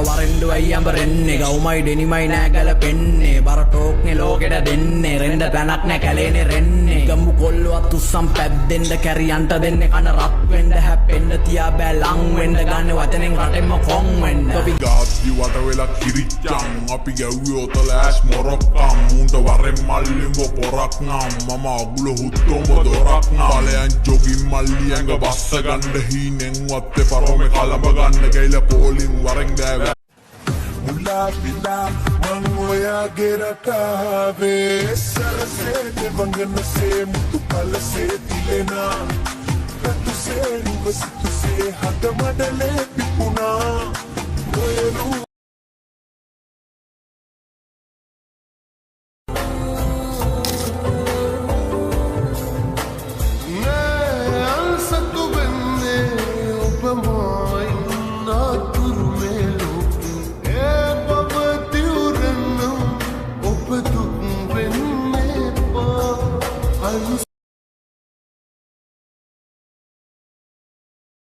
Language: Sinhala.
වරෙන්ඩු අයියඹ රෙන්නේ ගවුමයි ඩෙනිමයි නෑ ගැලපෙන්නේ බර ටෝක්නේ ලෝකෙට දෙන්නේ රෙන්ඩ තැනක් නෑ කැලේනේ රෙන්නේ ගම්මු කොල්ලුවත් උස්සම් පැද්දෙන්න කැරියන්ට දෙන්නේ කන රත් වෙන්න හැප්පෙන්න තියා බෑ ලං වෙන්න ගන්න වචනෙන් රටෙන්ම කොන් වෙන්න අපි ගාස්දි වට වෙලා කිරිච්චන් අපි ගැව්වේ ඔතල ඇස් මොරොක්කම් මුන්ට වරෙන් මල්ලිඹ පොරක් නම් මම අගුල හුත්තොඹ දොරක් නම් බලයන් ජොගින් මල්ලි ඇඟ බස්ස ගන්න හීනෙන් වත්තේ පරොමේ කලඹ ගන්න ගයිල පෝලින් වරෙන් දෑව Mula bila mangoya gerataave sarase devangana se mutukala se dilena ratu se rivasitu se hadamadale pipuna moyeru